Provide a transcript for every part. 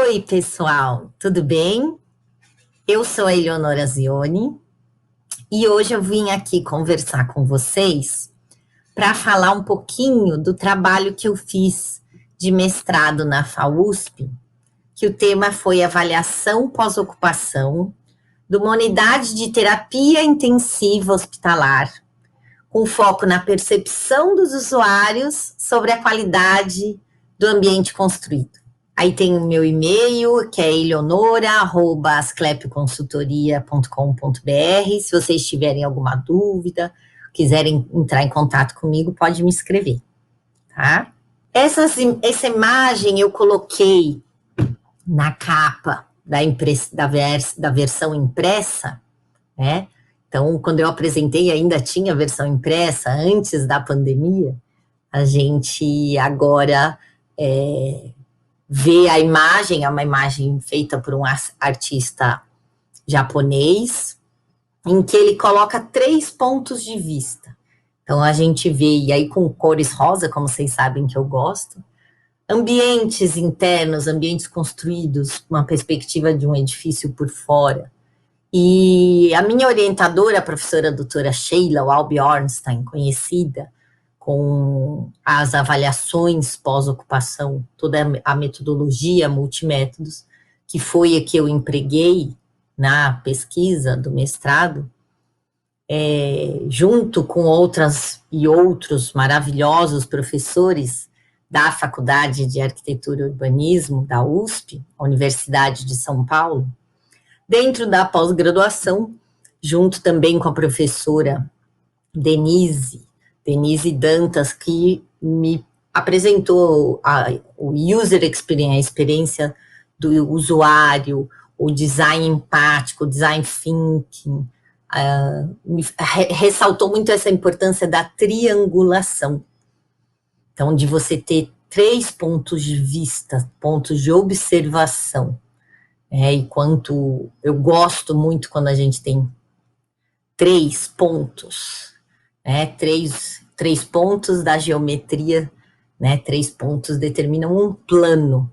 Oi, pessoal, tudo bem? Eu sou a Eleonora Zioni e hoje eu vim aqui conversar com vocês para falar um pouquinho do trabalho que eu fiz de mestrado na FAUSP, que o tema foi avaliação pós-ocupação de uma unidade de terapia intensiva hospitalar, com foco na percepção dos usuários sobre a qualidade do ambiente construído. Aí tem o meu e-mail, que é eleonora@asclepconsultoria.com.br. Se vocês tiverem alguma dúvida, quiserem entrar em contato comigo, pode me escrever, tá? Essa imagem eu coloquei na capa da versão impressa, né? Então, quando eu apresentei, ainda tinha a versão impressa, antes da pandemia. A gente agora vê a imagem, é uma imagem feita por um artista japonês, em que ele coloca 3 pontos de vista. Então, a gente vê, e aí com cores rosa, como vocês sabem que eu gosto, ambientes internos, ambientes construídos, uma perspectiva de um edifício por fora. E a minha orientadora, a professora doutora Sheila Walby Ornstein, conhecida com as avaliações pós-ocupação, toda a metodologia multimétodos, que foi a que eu empreguei na pesquisa do mestrado, junto com outras e outros maravilhosos professores da Faculdade de Arquitetura e Urbanismo, da USP, a Universidade de São Paulo, dentro da pós-graduação, junto também com a professora Denise Dantas, que me apresentou o user experience, a experiência do usuário, o design empático, o design thinking, ressaltou muito essa importância da triangulação. Então, de você ter 3 pontos de vista, pontos de observação. E quanto eu gosto muito quando a gente tem 3 pontos, três pontos da geometria, 3 pontos determinam um plano.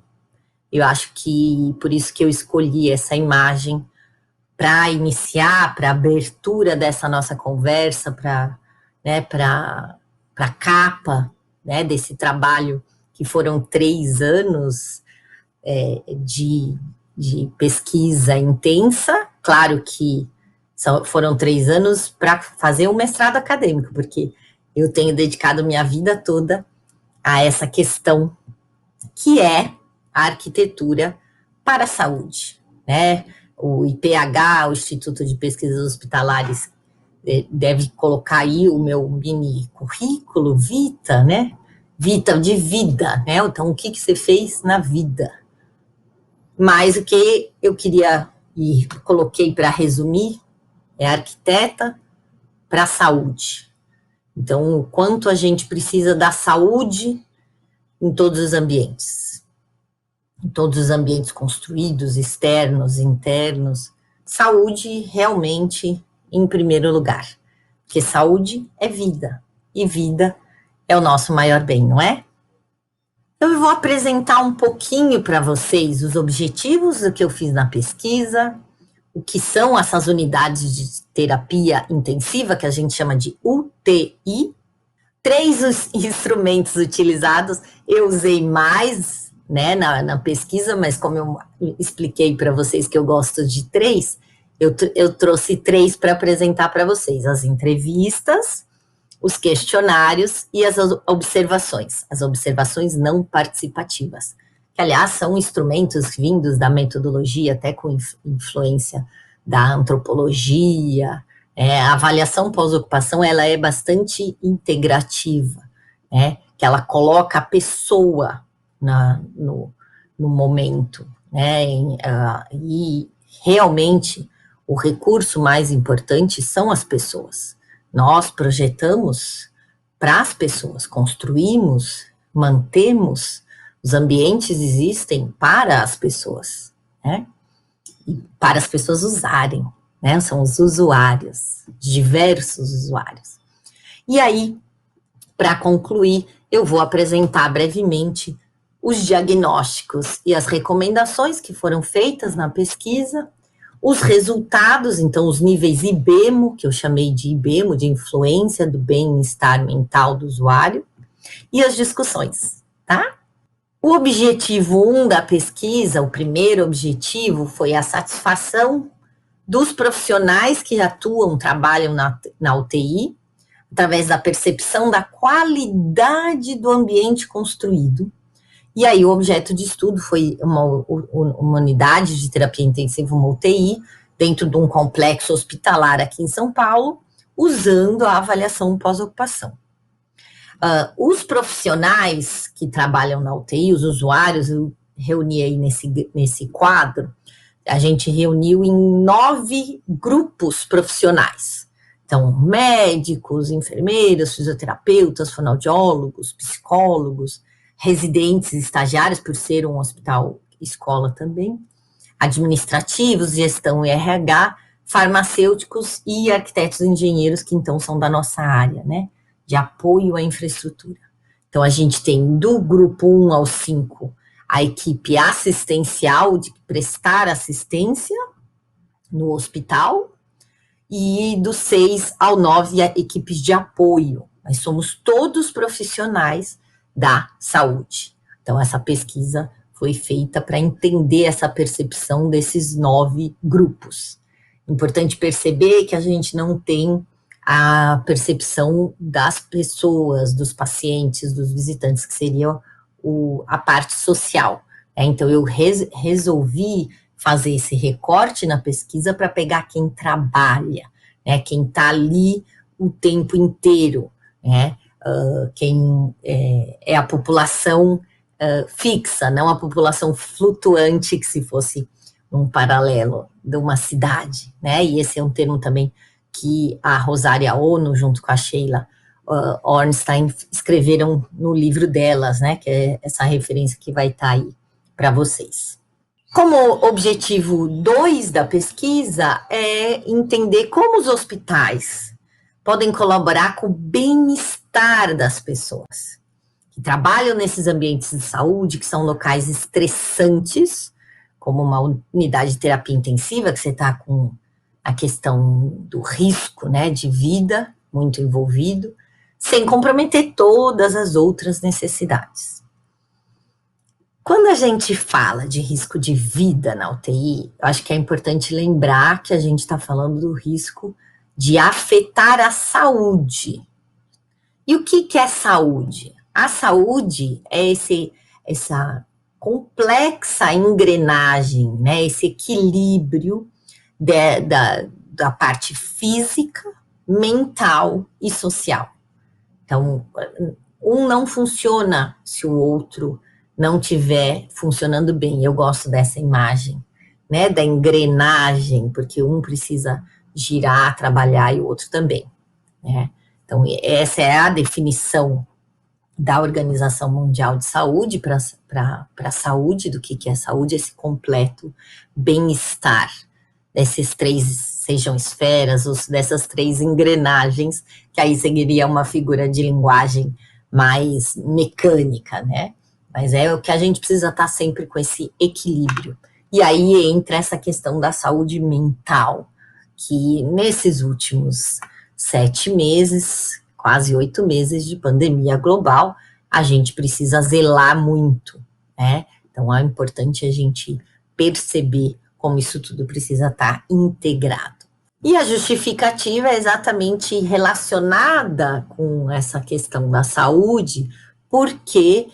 Eu acho que por isso que eu escolhi essa imagem para iniciar, para a abertura dessa nossa conversa, para a capa, desse trabalho, que foram 3 anos de pesquisa intensa. Claro que foram 3 anos para fazer um mestrado acadêmico, porque eu tenho dedicado minha vida toda a essa questão, que é a arquitetura para a saúde, O IPH, o Instituto de Pesquisas Hospitalares, deve colocar aí o meu mini currículo, Vita, Vita de vida, Então, o que você fez na vida? Mas o que eu queria, e coloquei para resumir, é arquiteta para a saúde. Então, o quanto a gente precisa da saúde em todos os ambientes. Em todos os ambientes construídos, externos, internos. Saúde realmente em primeiro lugar. Porque saúde é vida. E vida é o nosso maior bem, não é? Então, eu vou apresentar um pouquinho para vocês os objetivos do que eu fiz na pesquisa, o que são essas unidades de terapia intensiva, que a gente chama de UTI. 3 instrumentos utilizados, eu usei mais, na pesquisa, mas como eu expliquei para vocês que eu gosto de 3, eu trouxe 3 para apresentar para vocês: as entrevistas, os questionários e as observações não participativas, que, aliás, são instrumentos vindos da metodologia, até com influência da antropologia. A avaliação pós-ocupação, ela é bastante integrativa, que ela coloca a pessoa no momento, e realmente o recurso mais importante são as pessoas. Nós projetamos para as pessoas, construímos, mantemos, os ambientes existem para as pessoas, e para as pessoas usarem, são os usuários, diversos usuários. E aí, para concluir, eu vou apresentar brevemente os diagnósticos e as recomendações que foram feitas na pesquisa, os resultados, então os níveis IBEMO, que eu chamei de IBEMO, de influência do bem-estar mental do usuário, e as discussões, tá? O objetivo 1 da pesquisa, o primeiro objetivo, foi a satisfação dos profissionais que atuam, trabalham na UTI, através da percepção da qualidade do ambiente construído. E aí o objeto de estudo foi uma unidade de terapia intensiva, uma UTI, dentro de um complexo hospitalar aqui em São Paulo, usando a avaliação pós-ocupação. Os profissionais que trabalham na UTI, os usuários, eu reuni aí nesse quadro, a gente reuniu em 9 grupos profissionais. Então, médicos, enfermeiros, fisioterapeutas, fonoaudiólogos, psicólogos, residentes, estagiários, por ser um hospital escola também, administrativos, gestão e RH, farmacêuticos e arquitetos e engenheiros, que então são da nossa área, né, de apoio à infraestrutura. Então, a gente tem do grupo 1 ao 5 a equipe assistencial, de prestar assistência no hospital, e do 6 ao 9 a equipes de apoio. Nós somos todos profissionais da saúde. Então, essa pesquisa foi feita para entender essa percepção desses 9 grupos. Importante perceber que a gente não tem a percepção das pessoas, dos pacientes, dos visitantes, que seria a parte social. Então, eu resolvi fazer esse recorte na pesquisa para pegar quem trabalha, né, quem está ali o tempo inteiro, né, quem é a população fixa, não a população flutuante, que se fosse um paralelo de uma cidade, né, e esse é um termo também que a Rosária Ono, junto com a Sheila Ornstein, escreveram no livro delas, né, que é essa referência que vai estar aí para vocês. Como objetivo 2 da pesquisa é entender como os hospitais podem colaborar com o bem-estar das pessoas que trabalham nesses ambientes de saúde, que são locais estressantes, como uma unidade de terapia intensiva, que você está com a questão do risco, né, de vida muito envolvido, sem comprometer todas as outras necessidades. Quando a gente fala de risco de vida na UTI, eu acho que é importante lembrar que a gente está falando do risco de afetar a saúde. E o que é saúde? A saúde é essa complexa engrenagem, né, esse equilíbrio da parte física, mental e social. Então, um não funciona se o outro não estiver funcionando bem. Eu gosto dessa imagem, né, da engrenagem, porque um precisa girar, trabalhar e o outro também, né? Então, essa é a definição da Organização Mundial de Saúde para a saúde, do que é saúde, esse completo bem-estar desses 3, sejam esferas, ou dessas 3 engrenagens, que aí seguiria uma figura de linguagem mais mecânica, né? Mas é o que a gente precisa estar sempre com esse equilíbrio. E aí entra essa questão da saúde mental, que nesses últimos 7 meses, quase 8 meses de pandemia global, a gente precisa zelar muito, né? Então é importante a gente perceber como isso tudo precisa estar integrado. E a justificativa é exatamente relacionada com essa questão da saúde, porque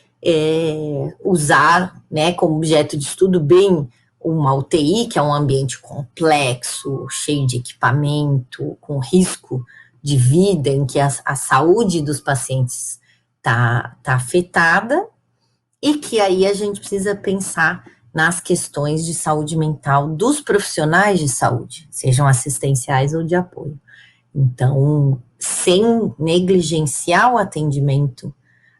usar, né, como objeto de estudo bem uma UTI, que é um ambiente complexo, cheio de equipamento, com risco de vida, em que a saúde dos pacientes tá afetada, e que aí a gente precisa pensar nas questões de saúde mental dos profissionais de saúde, sejam assistenciais ou de apoio. Então, sem negligenciar o atendimento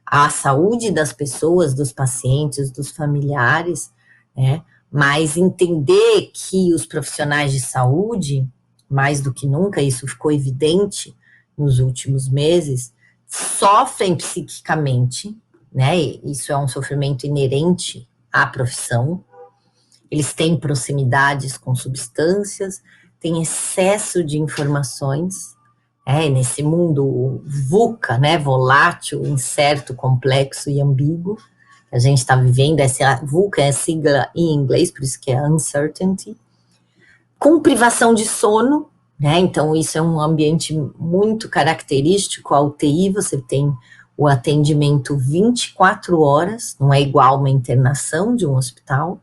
à saúde das pessoas, dos pacientes, dos familiares, né, mas entender que os profissionais de saúde, mais do que nunca, isso ficou evidente nos últimos meses, sofrem psiquicamente, né? Isso é um sofrimento inerente à profissão. Eles têm proximidades com substâncias, têm excesso de informações, nesse mundo VUCA, né? Volátil, incerto, complexo e ambíguo, que a gente está vivendo. Essa VUCA é a sigla em inglês, por isso que é uncertainty. Com privação de sono, né? Então, isso é um ambiente muito característico. A UTI, você tem o atendimento 24 horas, não é igual uma internação de um hospital,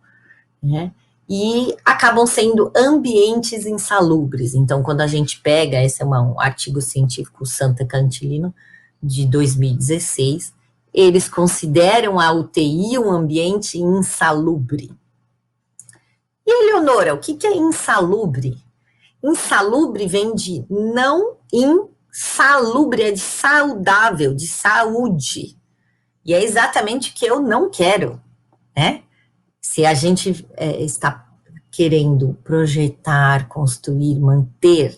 né? E acabam sendo ambientes insalubres. Então, quando a gente pega, esse é um artigo científico Santa Cantilino, de 2016, eles consideram a UTI um ambiente insalubre. E, Eleonora, o que é insalubre? Insalubre vem de não insalubre, é de saudável, de saúde. E é exatamente o que eu não quero, né? Se a gente está querendo projetar, construir, manter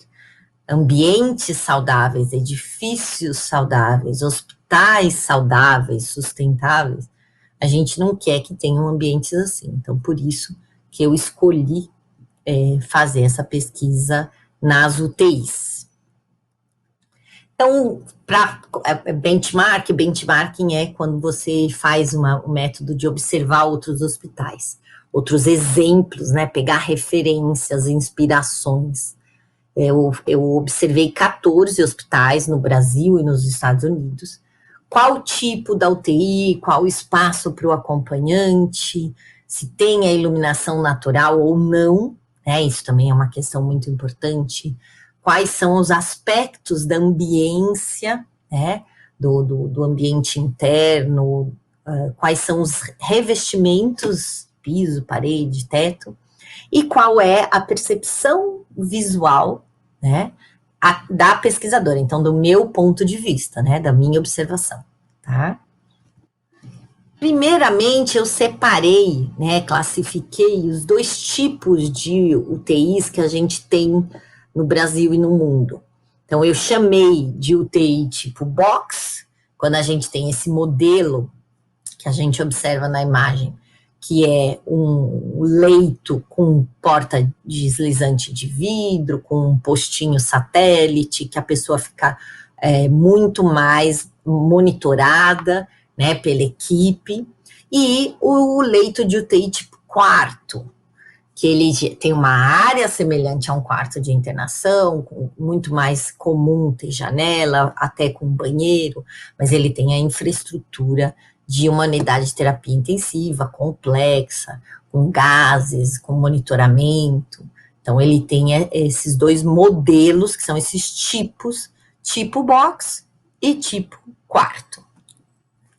ambientes saudáveis, edifícios saudáveis, hospitais saudáveis, sustentáveis, a gente não quer que tenham ambientes assim. Então, por isso que eu escolhi fazer essa pesquisa nas UTIs. Então, para benchmarking é quando você faz um método de observar outros hospitais, outros exemplos, né? Pegar referências, inspirações. Eu observei 14 hospitais no Brasil e nos Estados Unidos. Qual tipo da UTI, qual espaço para o acompanhante, se tem a iluminação natural ou não, né? Isso também é uma questão muito importante. Quais são os aspectos da ambiência, né? Do ambiente interno, quais são os revestimentos, piso, parede, teto, e qual é a percepção visual, né, da pesquisadora, então, do meu ponto de vista, né, da minha observação, tá? Primeiramente, eu separei, né, classifiquei os dois tipos de UTIs que a gente tem no Brasil e no mundo. Então, eu chamei de UTI tipo box, quando a gente tem esse modelo que a gente observa na imagem, que é um leito com porta deslizante de vidro, com um postinho satélite, que a pessoa fica muito mais monitorada, né, pela equipe, e o leito de UTI tipo quarto, que ele tem uma área semelhante a um quarto de internação, muito mais comum ter janela, até com banheiro, mas ele tem a infraestrutura de uma unidade de terapia intensiva, complexa, com gases, com monitoramento. Então, ele tem esses dois modelos, que são esses tipos, tipo box e tipo quarto.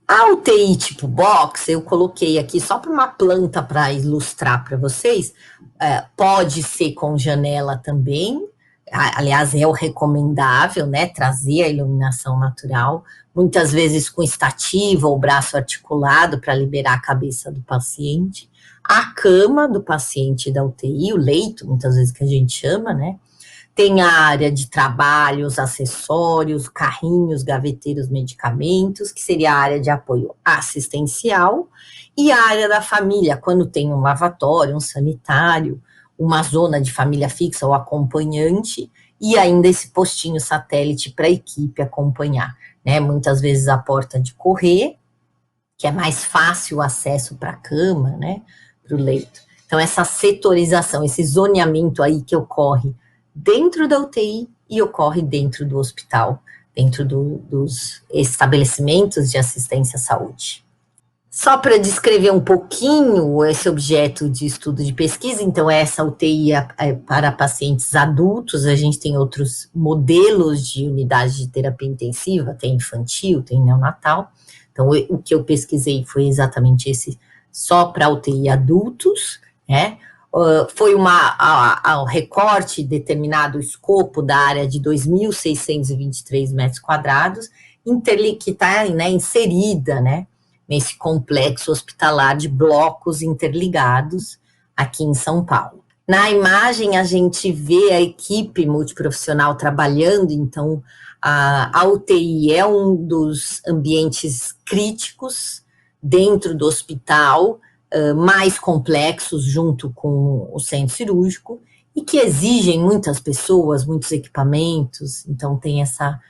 A UTI tipo box, eu coloquei aqui só para uma planta para ilustrar para vocês, pode ser com janela também, aliás, é o recomendável, né, trazer a iluminação natural, muitas vezes com estativa ou braço articulado para liberar a cabeça do paciente, a cama do paciente da UTI, o leito, muitas vezes que a gente chama, né, tem a área de trabalho, os acessórios, carrinhos, gaveteiros, medicamentos, que seria a área de apoio assistencial, e a área da família, quando tem um lavatório, um sanitário, uma zona de família fixa ou acompanhante, e ainda esse postinho satélite para a equipe acompanhar, né? Muitas vezes a porta de correr, que é mais fácil o acesso para a cama, né? Para o leito. Então, essa setorização, esse zoneamento aí que ocorre dentro da UTI e ocorre dentro do hospital, dentro dos estabelecimentos de assistência à saúde. Só para descrever um pouquinho esse objeto de estudo de pesquisa, então essa UTI é para pacientes adultos, a gente tem outros modelos de unidade de terapia intensiva, tem infantil, tem neonatal, então o que eu pesquisei foi exatamente esse, só para UTI adultos, né? Foi ao recorte determinado o escopo da área de 2.623 metros quadrados, que está, né, inserida, né, nesse complexo hospitalar de blocos interligados aqui em São Paulo. Na imagem a gente vê a equipe multiprofissional trabalhando, então A UTI é um dos ambientes críticos dentro do hospital, mais complexos junto com o centro cirúrgico, e que exigem muitas pessoas, muitos equipamentos, então tem essa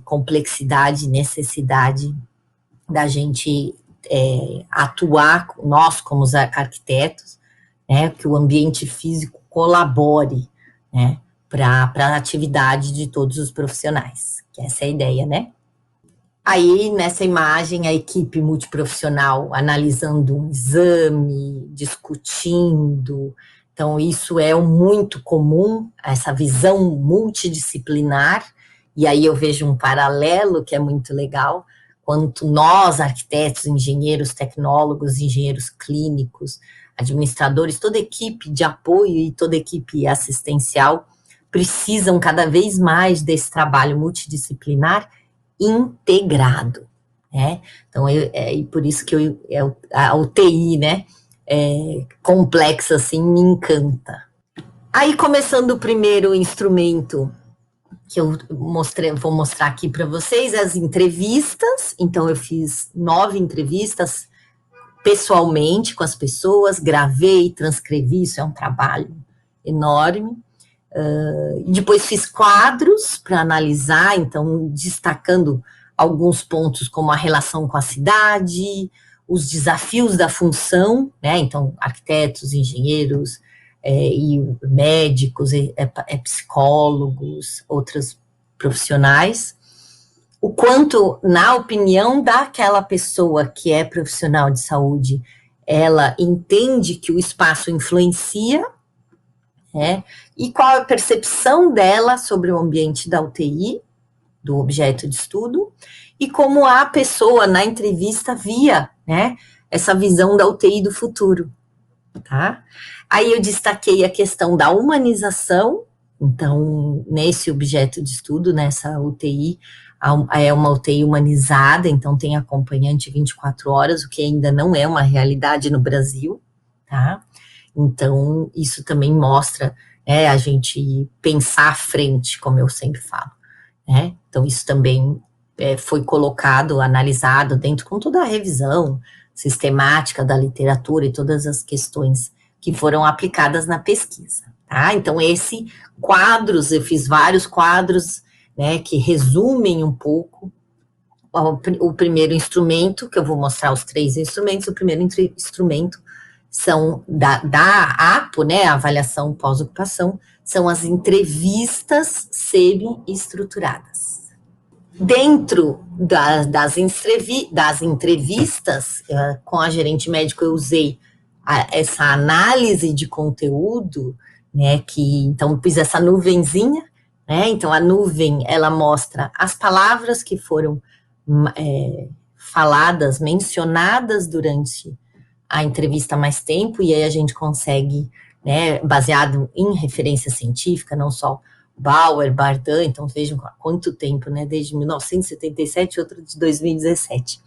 complexidade, necessidade da gente atuar, nós como os arquitetos, né, que o ambiente físico colabore, né, para a atividade de todos os profissionais, que essa é a ideia, né? Aí, nessa imagem, a equipe multiprofissional analisando um exame, discutindo. Então, isso é muito comum, essa visão multidisciplinar, e aí eu vejo um paralelo que é muito legal, quanto nós, arquitetos, engenheiros, tecnólogos, engenheiros clínicos, administradores, toda equipe de apoio e toda equipe assistencial precisam cada vez mais desse trabalho multidisciplinar integrado, né? Então, e por isso que a UTI, né, complexa assim, me encanta. Aí, começando o primeiro instrumento que eu vou mostrar aqui para vocês, as entrevistas. Então, eu fiz 9 entrevistas pessoalmente com as pessoas, gravei, transcrevi, isso é um trabalho enorme. Depois fiz quadros para analisar, então destacando alguns pontos como a relação com a cidade, os desafios da função, né? Então arquitetos, engenheiros e médicos, psicólogos, outros profissionais, o quanto, na opinião daquela pessoa que é profissional de saúde, ela entende que o espaço influencia, né? E qual a percepção dela sobre o ambiente da UTI, do objeto de estudo, e como a pessoa na entrevista via, né, essa visão da UTI do futuro, tá? Aí eu destaquei a questão da humanização. Então, nesse objeto de estudo, nessa UTI, é uma UTI humanizada, então tem acompanhante 24 horas, o que ainda não é uma realidade no Brasil, tá? Então, isso também mostra, né, a gente pensar à frente, como eu sempre falo, né? Então, isso também foi colocado, analisado dentro com toda a revisão sistemática da literatura e todas as questões que foram aplicadas na pesquisa, tá? Então, quadros, eu fiz vários quadros, né, que resumem um pouco o primeiro instrumento, que eu vou mostrar os 3 instrumentos. O primeiro instrumento são da APO, né, a avaliação pós-ocupação, são as entrevistas semi-estruturadas. Dentro das entrevistas, com a gerente médico, eu usei essa análise de conteúdo, né, então fiz essa nuvenzinha, né, então a nuvem, ela mostra as palavras que foram faladas, mencionadas durante a entrevista mais tempo, e aí a gente consegue, né, baseado em referência científica, não só Bauer, Bardan, então vejam quanto tempo, né, desde 1977, outro de 2017,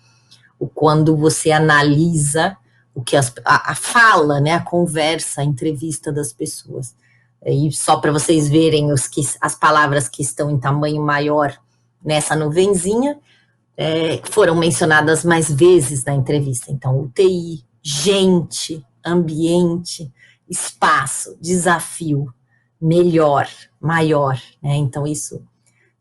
quando você analisa o que a fala, né, a conversa, a entrevista das pessoas, e só para vocês verem as palavras que estão em tamanho maior nessa nuvenzinha, foram mencionadas mais vezes na entrevista. Então, UTI, gente, ambiente, espaço, desafio, melhor, maior, né? Então, isso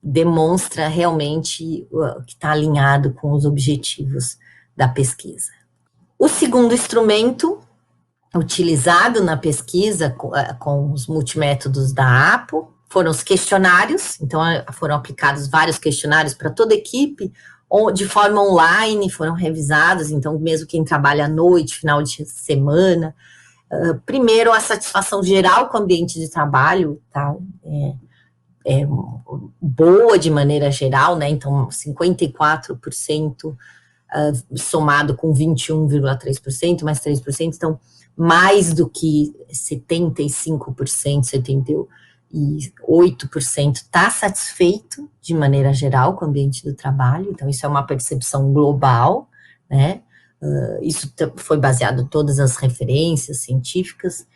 demonstra realmente que está alinhado com os objetivos da pesquisa. O segundo instrumento utilizado na pesquisa com os multimétodos da APO foram os questionários. Então, foram aplicados vários questionários para toda a equipe, de forma online, foram revisados, então mesmo quem trabalha à noite, final de semana. Primeiro, a satisfação geral com o ambiente de trabalho, tá? Boa de maneira geral, né? Então, 54%, somado com 21,3%, mais 3%, então, mais do que 75%, 78% está satisfeito de maneira geral com o ambiente do trabalho. Então, isso é uma percepção global, né? Isso foi baseado em todas as referências científicas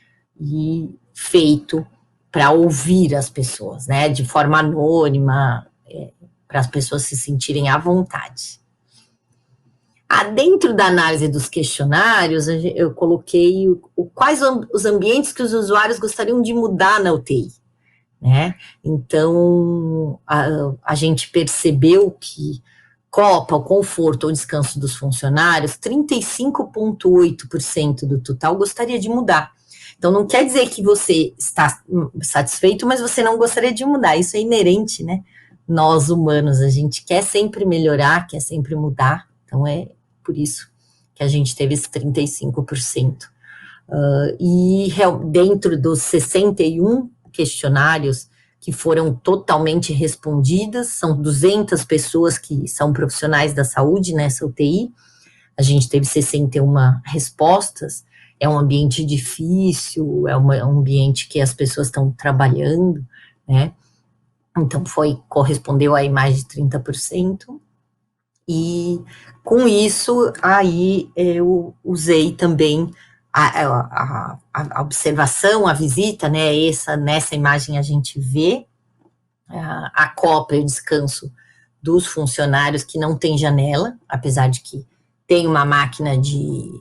e feito para ouvir as pessoas, né? De forma anônima, para as pessoas se sentirem à vontade. Dentro da análise dos questionários, eu coloquei quais os ambientes que os usuários gostariam de mudar na UTI, né? Então, a gente percebeu que Copa, o conforto ou descanso dos funcionários, 35,8% do total gostaria de mudar. Então, não quer dizer que você está satisfeito, mas você não gostaria de mudar. Isso é inerente, né? Nós, humanos, a gente quer sempre melhorar, quer sempre mudar. Então, é por isso que a gente teve esse 35%. E dentro dos 61 questionários que foram totalmente respondidas, são 200 pessoas que são profissionais da saúde nessa UTI, a gente teve 61 respostas, é um ambiente difícil, é um ambiente que as pessoas estão trabalhando, né? Então, correspondeu aí mais de 30%, e com isso, aí eu usei também a observação, a visita, né? Nessa imagem a gente vê a copa e o descanso dos funcionários que não tem janela, apesar de que tem uma máquina de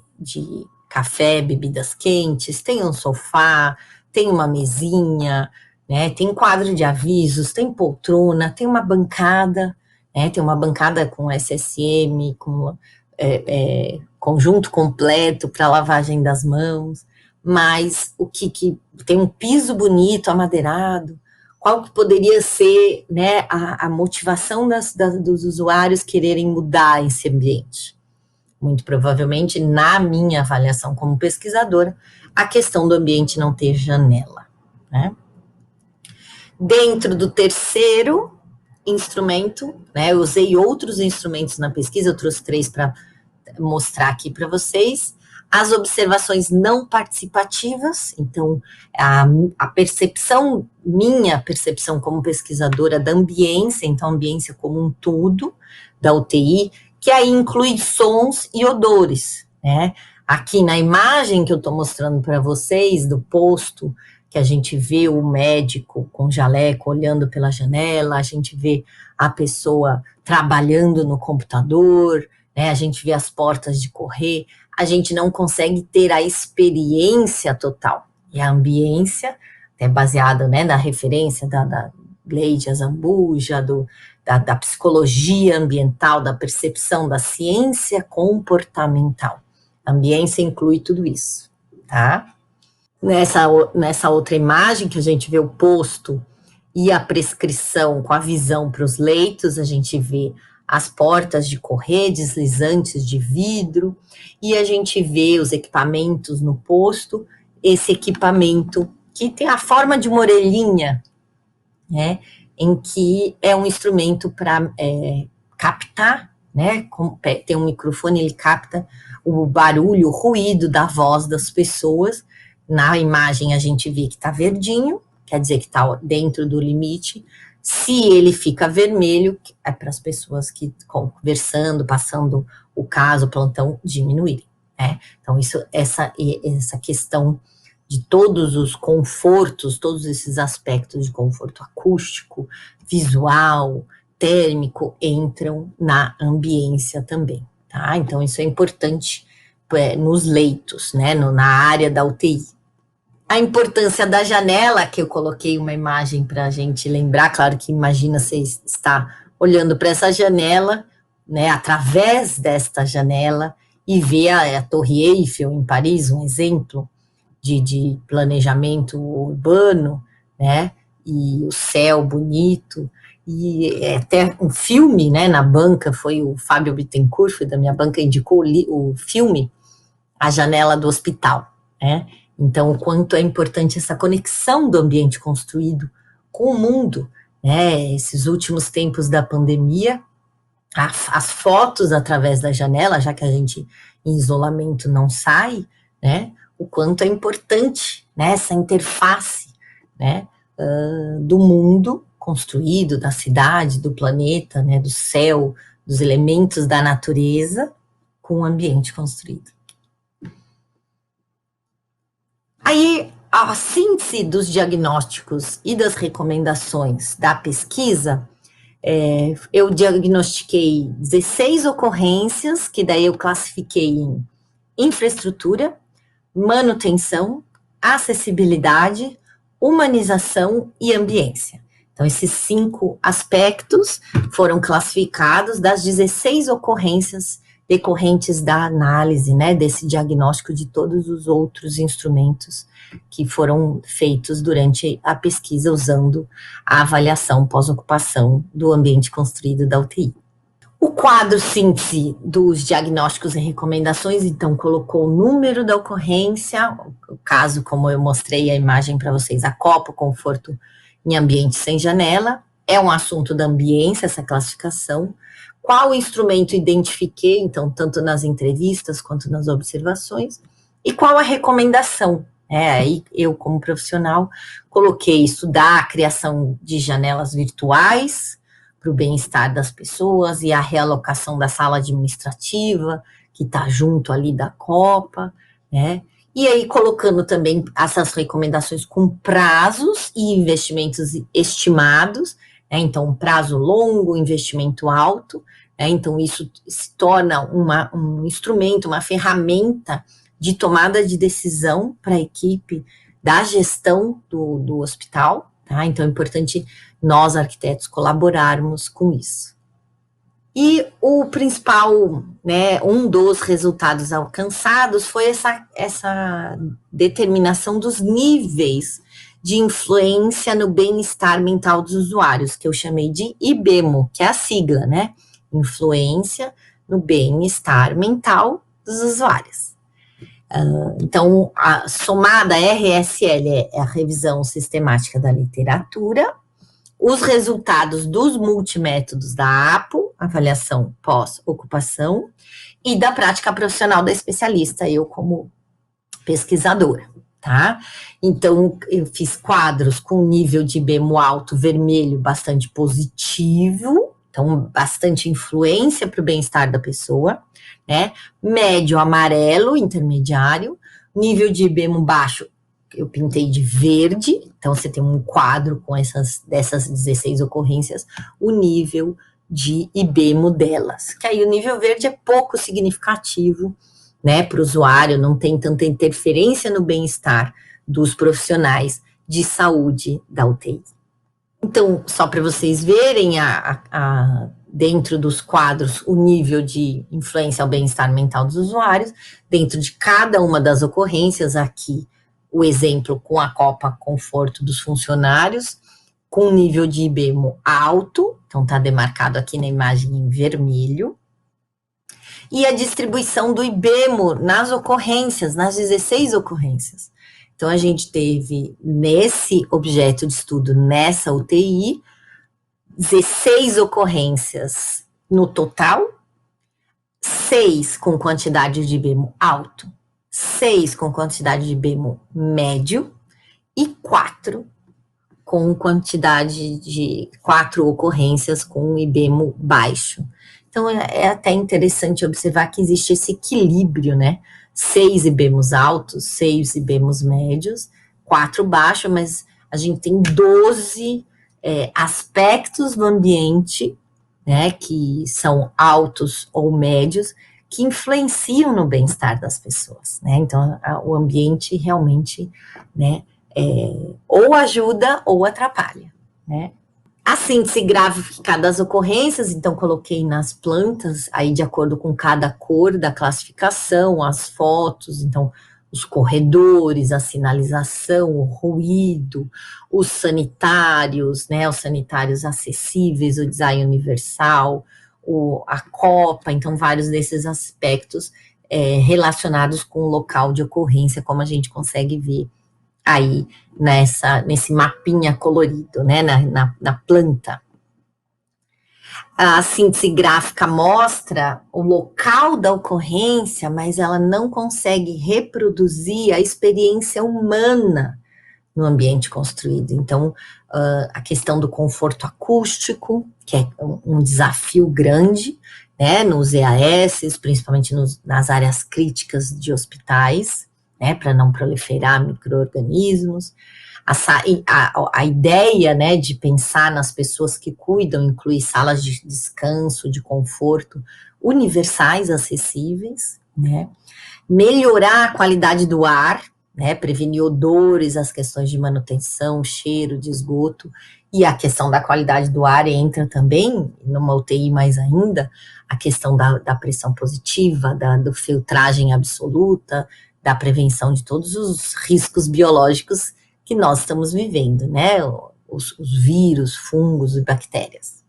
café, bebidas quentes, tem um sofá, tem uma mesinha, né? Tem quadro de avisos, tem poltrona, tem uma bancada, né? Tem uma bancada com SSM, com conjunto completo para lavagem das mãos, mas o que tem um piso bonito, amadeirado, qual que poderia ser, né, a motivação dos usuários quererem mudar esse ambiente? Muito provavelmente, na minha avaliação como pesquisadora, a questão do ambiente não ter janela, né? Dentro do terceiro instrumento, né, eu usei outros instrumentos na pesquisa, eu trouxe 3 para mostrar aqui para vocês, as observações não participativas, então a percepção, minha percepção como pesquisadora da ambiência, então ambiência como um todo, da UTI, que aí inclui sons e odores, né? Aqui na imagem que eu estou mostrando para vocês, do posto, que a gente vê o médico com jaleco olhando pela janela, a gente vê a pessoa trabalhando no computador, né? A gente vê as portas de correr, a gente não consegue ter a experiência total. E a ambiência é baseada, né, na referência da Gleide Azambuja, da psicologia ambiental, da percepção, da ciência comportamental. A ambiência inclui tudo isso, tá? Nessa outra imagem que a gente vê o posto e a prescrição com a visão para os leitos, a gente vê as portas de correr deslizantes de vidro, e a gente vê os equipamentos no posto, esse equipamento que tem a forma de uma orelhinha, né, em que é um instrumento para captar, né, tem um microfone, ele capta o barulho, o ruído da voz das pessoas. Na imagem a gente vê que está verdinho, quer dizer que está dentro do limite. Se ele fica vermelho, é para as pessoas que conversando, passando o caso, o plantão, diminuírem, né? Então, essa questão de todos os confortos, todos esses aspectos de conforto acústico, visual, térmico, entram na ambiência também, tá? Então, isso é importante nos leitos, né? Na área da UTI. A importância da janela, que eu coloquei uma imagem para a gente lembrar, claro que imagina você está olhando para essa janela, né, através desta janela, e ver a Torre Eiffel em Paris, um exemplo de planejamento urbano, né, e o céu bonito, e até um filme, né, na banca, foi o Fábio Bittencourt, foi da minha banca, indicou o filme A Janela do Hospital, né? Então, o quanto é importante essa conexão do ambiente construído com o mundo, né? Esses últimos tempos da pandemia, as fotos através da janela, já que a gente em isolamento não sai, né? O quanto é importante, né? Essa interface, né? Do mundo construído, da cidade, do planeta, né? Do céu, dos elementos da natureza com o ambiente construído. Aí, a síntese dos diagnósticos e das recomendações da pesquisa, eu diagnostiquei 16 ocorrências, que daí eu classifiquei em infraestrutura, manutenção, acessibilidade, humanização e ambiência. Então, esses 5 aspectos foram classificados das 16 ocorrências decorrentes da análise, né, desse diagnóstico de todos os outros instrumentos que foram feitos durante a pesquisa usando a avaliação pós-ocupação do ambiente construído da UTI. O quadro síntese dos diagnósticos e recomendações, então, colocou o número da ocorrência, o caso, como eu mostrei a imagem para vocês, a copa, conforto em ambiente sem janela, é um assunto da ambiência, essa classificação. Qual instrumento identifiquei, então, tanto nas entrevistas quanto nas observações, e qual a recomendação. Aí eu, como profissional, coloquei estudar a criação de janelas virtuais para o bem-estar das pessoas e a realocação da sala administrativa, que está junto ali da copa, né? E aí colocando também essas recomendações com prazos e investimentos estimados, né? Então, um prazo longo, investimento alto, né? Então isso se torna um instrumento, uma ferramenta de tomada de decisão para a equipe da gestão do hospital, tá? Então é importante nós, arquitetos, colaborarmos com isso. E o principal, né, um dos resultados alcançados foi essa determinação dos níveis de influência no bem-estar mental dos usuários, que eu chamei de IBEMO, que é a sigla, né? Influência no bem-estar mental dos usuários. Então, a somada RSL é a revisão sistemática da literatura, os resultados dos multimétodos da APO, avaliação pós-ocupação, e da prática profissional da especialista, eu como pesquisadora, tá? Então, eu fiz quadros com nível de IBEMO alto, vermelho, bastante positivo, então, bastante influência para o bem-estar da pessoa, né? Médio, amarelo, intermediário, nível de IBEMO baixo, eu pintei de verde, então você tem um quadro com dessas 16 ocorrências, o nível de IBEMO delas, que aí o nível verde é pouco significativo, né, para o usuário, não tem tanta interferência no bem-estar dos profissionais de saúde da UTI. Então, só para vocês verem, dentro dos quadros, o nível de influência ao bem-estar mental dos usuários, dentro de cada uma das ocorrências, aqui, o exemplo com a copa conforto dos funcionários, com nível de IBEMO alto, então está demarcado aqui na imagem em vermelho, e a distribuição do IBEMO nas ocorrências, nas 16 ocorrências. Então, a gente teve, nesse objeto de estudo, nessa UTI, 16 ocorrências no total, 6 com quantidade de IBEMO alto, 6 com quantidade de IBEMO médio e 4 com quantidade de 4 ocorrências com IBEMO baixo. Então, é até interessante observar que existe esse equilíbrio, né? 6 IBEMOs altos, 6 IBEMOs médios, 4 baixos, mas a gente tem 12 aspectos do ambiente, né, que são altos ou médios, que influenciam no bem-estar das pessoas, né? Então, o ambiente realmente, né, ou ajuda ou atrapalha, né? A síntese gráfica das ocorrências, então, coloquei nas plantas, aí de acordo com cada cor da classificação, as fotos, então, os corredores, a sinalização, o ruído, os sanitários, né, os sanitários acessíveis, o design universal, a copa, então, vários desses aspectos relacionados com o local de ocorrência, como a gente consegue ver aí nesse mapinha colorido, né, na planta. A síntese gráfica mostra o local da ocorrência, mas ela não consegue reproduzir a experiência humana no ambiente construído. Então, a questão do conforto acústico, que é um desafio grande, né, nos EAS, principalmente nas áreas críticas de hospitais, né, para não proliferar micro-organismos. A ideia, né, de pensar nas pessoas que cuidam inclui salas de descanso, de conforto, universais, acessíveis, né? Melhorar a qualidade do ar, né, prevenir odores, as questões de manutenção, cheiro, de esgoto, e a questão da qualidade do ar entra também, numa UTI mais ainda, a questão da pressão positiva, da filtragem absoluta, da prevenção de todos os riscos biológicos que nós estamos vivendo, né, os vírus, fungos e bactérias.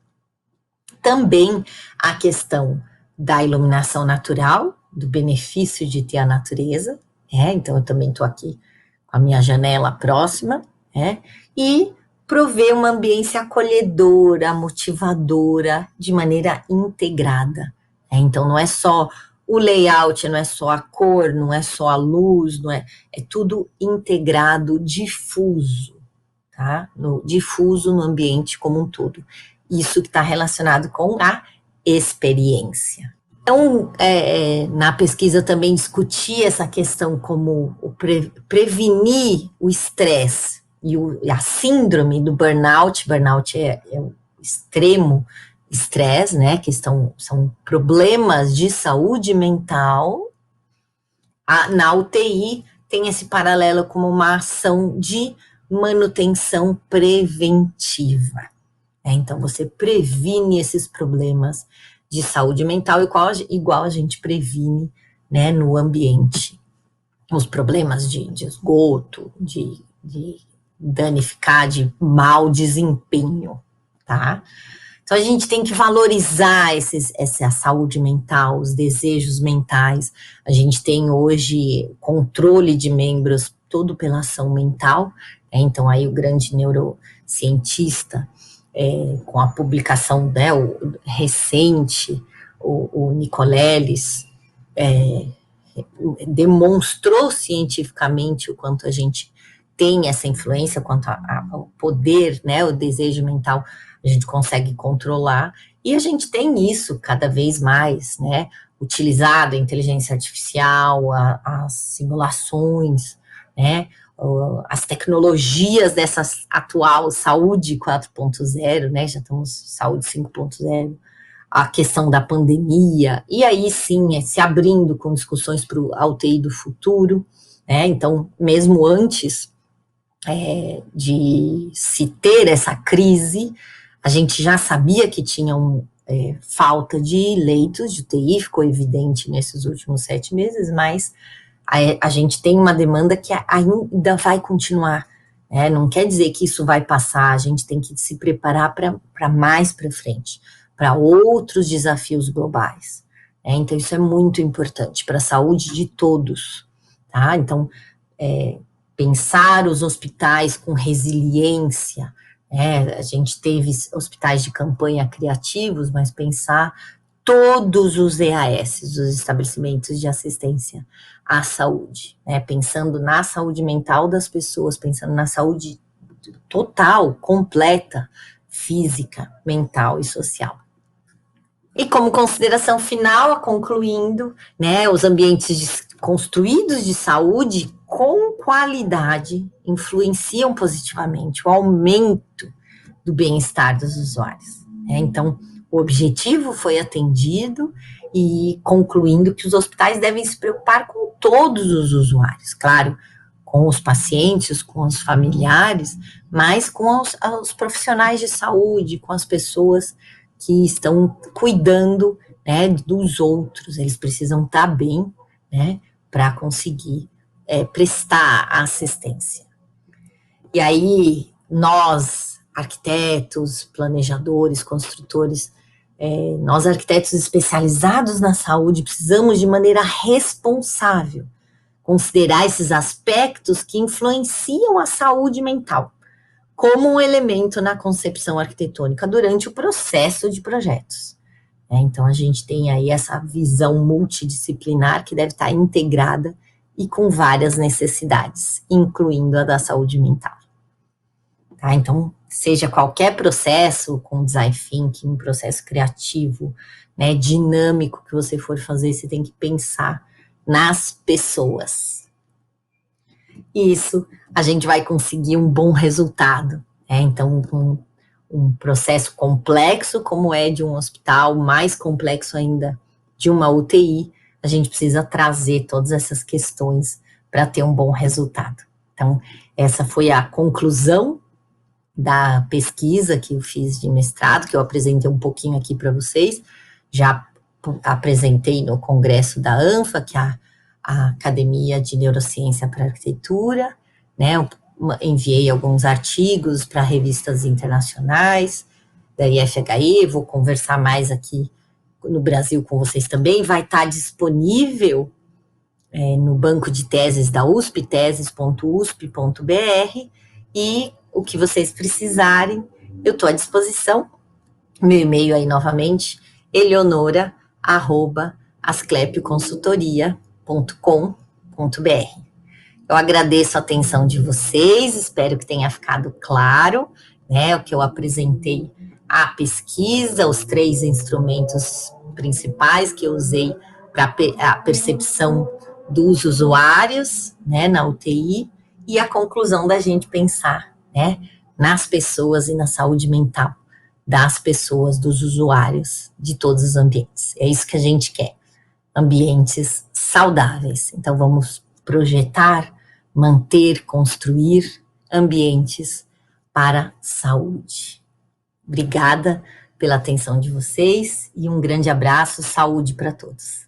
Também a questão da iluminação natural, do benefício de ter a natureza, então eu também estou aqui com a minha janela próxima, e prover uma ambiência acolhedora, motivadora, de maneira integrada. Então não é só o layout, não é só a cor, não é só a luz, é tudo integrado, difuso, tá? Difuso no ambiente como um todo. Isso que está relacionado com a experiência. Então, na pesquisa também discuti essa questão como prevenir o estresse e a síndrome do burnout. Burnout é o extremo estresse, né? Que são problemas de saúde mental. Na UTI tem esse paralelo como uma ação de manutenção preventiva. Então, você previne esses problemas de saúde mental, igual a gente previne, né, no ambiente. Os problemas de esgoto, de danificar, de mau desempenho, tá? Então, a gente tem que valorizar essa saúde mental, os desejos mentais. A gente tem hoje controle de membros, todo pela ação mental. Então, aí o grande neurocientista, com a publicação, né, recente, o Nicolelis, demonstrou cientificamente o quanto a gente tem essa influência, quanto ao poder, né, o desejo mental, a gente consegue controlar, e a gente tem isso cada vez mais, né, utilizado a inteligência artificial, as simulações, né, as tecnologias dessa atual saúde 4.0, né, já estamos saúde 5.0, a questão da pandemia, e aí sim, se abrindo com discussões para a UTI do futuro, né, então, mesmo antes de se ter essa crise, a gente já sabia que tinha falta de leitos de UTI, ficou evidente nesses últimos 7 meses, mas a gente tem uma demanda que ainda vai continuar, né? Não quer dizer que isso vai passar, a gente tem que se preparar para mais para frente, para outros desafios globais. Então, isso é muito importante para a saúde de todos, tá? Então, pensar os hospitais com resiliência, a gente teve hospitais de campanha criativos, mas pensar todos os EAS, os estabelecimentos de assistência à saúde, pensando na saúde mental das pessoas, pensando na saúde total, completa, física, mental e social. E como consideração final, concluindo, os ambientes construídos de saúde com qualidade influenciam positivamente o aumento do bem-estar dos usuários. Então, o objetivo foi atendido e concluindo que os hospitais devem se preocupar com todos os usuários, claro, com os pacientes, com os familiares, mas com os profissionais de saúde, com as pessoas que estão cuidando, dos outros. Eles precisam estar bem, para conseguir prestar assistência. E aí, nós, arquitetos, planejadores, construtores, nós, arquitetos especializados na saúde, precisamos, de maneira responsável, considerar esses aspectos que influenciam a saúde mental, como um elemento na concepção arquitetônica durante o processo de projetos. Então, a gente tem aí essa visão multidisciplinar que deve estar integrada e com várias necessidades, incluindo a da saúde mental. Tá? Então, seja qualquer processo com design thinking, um processo criativo, dinâmico que você for fazer, você tem que pensar nas pessoas. isso, a gente vai conseguir um bom resultado. Então, um processo complexo, como é de um hospital, mais complexo ainda de uma UTI, a gente precisa trazer todas essas questões para ter um bom resultado. Então, essa foi a conclusão da pesquisa que eu fiz de mestrado, que eu apresentei um pouquinho aqui para vocês. Já apresentei no congresso da ANFA, que é a Academia de Neurociência para Arquitetura, né? Eu enviei alguns artigos para revistas internacionais da IFHE, vou conversar mais aqui no Brasil com vocês também, vai estar disponível no banco de teses da USP, teses.usp.br, e o que vocês precisarem, eu estou à disposição. Meu e-mail aí novamente, eleonora@asclepioconsultoria.com.br. Eu agradeço a atenção de vocês, espero que tenha ficado claro, né, o que eu apresentei, a pesquisa, os 3 instrumentos principais que eu usei para a percepção dos usuários, né, na UTI, e a conclusão da gente pensar, né, nas pessoas e na saúde mental das pessoas, dos usuários, de todos os ambientes. É isso que a gente quer, ambientes saudáveis. Então, vamos projetar, manter, construir ambientes para saúde. Obrigada pela atenção de vocês e um grande abraço, saúde para todos.